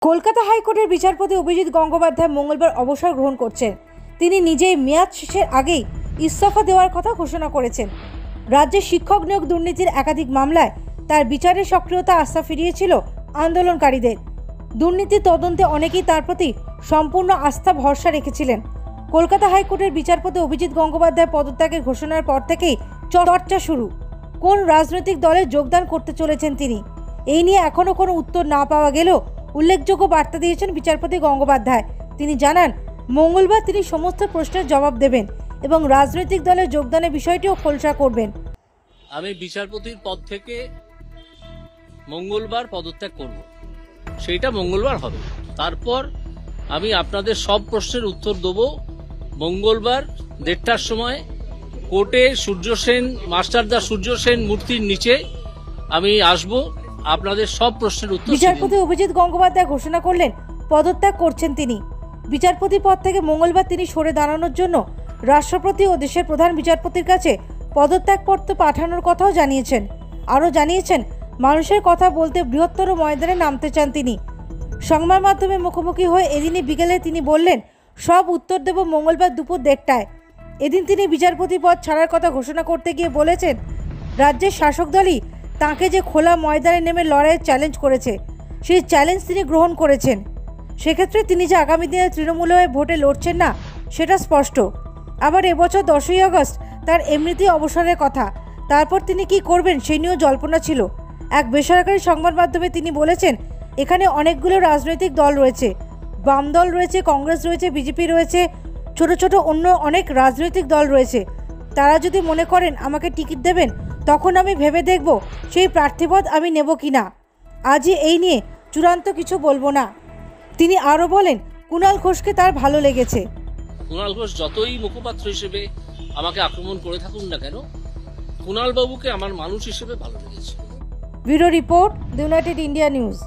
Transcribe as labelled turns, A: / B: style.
A: কলকাতা হাইকোর্টের বিচারপতি অভিজিৎ গঙ্গোপাধ্যায় মঙ্গলবার অবসর গ্রহণ করছেন। তিনি নিজেই মেয়াদ শেষের আগেই ইস্তফা দেওয়ার কথা ঘোষণা করেছেন। রাজ্যে শিক্ষক নিয়োগ দুর্নীতির একাধিক মামলায় তার বিচারের সক্রিয়তা আস্থা ফিরিয়েছিল আন্দোলনকারীদের। দুর্নীতি তদন্তে অনেকেই তার প্রতি সম্পূর্ণ আস্থা ভরসা রেখেছিলেন। কলকাতা হাইকোর্টের বিচারপতি অভিজিৎ গঙ্গোপাধ্যায় পদত্যাগের ঘোষণার পর থেকেই চর্চা শুরু। কোন রাজনৈতিক দলে যোগদান করতে চলেছেন তিনি, এই নিয়ে এখনও কোনো উত্তর না পাওয়া গেলেও উল্লেখযোগ্য বার্তা দিয়েছেন বিচারপতি গঙ্গোপাধ্যায়। তিনি জানান, মঙ্গলবার তিনি সমস্ত প্রশ্নের জবাব দেবেন এবং রাজনৈতিক দলে যোগদানের বিষয়টিও খোলসা করবেন।
B: আমি বিচারপতির পদ থেকে মঙ্গলবার পদত্যাগ করব, সেইটা মঙ্গলবার হবে। তারপর আমি আপনাদের সব প্রশ্নের উত্তর দেব মঙ্গলবার 1:30টার সময় কোর্টে সূর্য সেন, মাস্টারদা সূর্য সেন মূর্তির নিচে আমি আসব, আপনাদের সব প্রশ্নের উত্তর।
A: বিচারপতি অভিজিৎ গঙ্গোপাধ্যায় ঘোষণা করলেন পদত্যাগ করছেন তিনি। বিচারপতি পদ থেকে মঙ্গলবার তিনি সরে দাঁড়ানোর জন্য রাষ্ট্রপতি ও দেশের প্রধান বিচারপতির কাছে পদত্যাগপত্র পাঠানোর কথাও জানিয়েছেন। আরও জানিয়েছেন, মানুষের কথা বলতে বৃহত্তর ময়দানে নামতে চান তিনি। সংবাদ মাধ্যমে মুখোমুখি হয়ে এদিনই বিকেলে তিনি বললেন, সব উত্তর দেব মঙ্গলবার দুপুর 1:30টায়। এদিন তিনি বিচারপতি পদ ছাড়ার কথা ঘোষণা করতে গিয়ে বলেছেন, রাজ্যের শাসক দলই তাঁকে যে খোলা ময়দানে নেমে লড়াইয়ের চ্যালেঞ্জ করেছে, সেই চ্যালেঞ্জ তিনি গ্রহণ করেছেন। সেক্ষেত্রে তিনি যে আগামী দিনে তৃণমূল হয়ে ভোটে লড়ছেন না সেটা স্পষ্ট। আবার এবছর 10ই আগস্ট তার এমনিতেই অবসরের কথা, তারপর তিনি কি করবেন সেই নিয়েও জল্পনা ছিল। এক বেসরকারি সংবাদ মাধ্যমে তিনি বলেছেন, এখানে অনেকগুলো রাজনৈতিক দল রয়েছে, বাম দল রয়েছে, কংগ্রেস রয়েছে, বিজেপি রয়েছে, ছোট ছোট অন্য অনেক রাজনৈতিক দল রয়েছে। তারা যদি মনে করেন আমাকে টিকিট দেবেন, তখন আমি ভেবে দেখব সেই প্রার্থীপদ আমি নেব কিনা। আজই এই নিয়ে চূড়ান্ত কিছু বলবো না। তিনি আরও বলেন, কুণাল ঘোষকে তার ভালো লেগেছে।
B: কুণাল ঘোষ যতই মুখপাত্র হিসেবে আমাকে আক্রমণ করে থাকুন না কেন, কুণাল বাবুকে আমার মানুষ হিসেবে ভালো লেগেছে।
A: Bureau report, the United India news.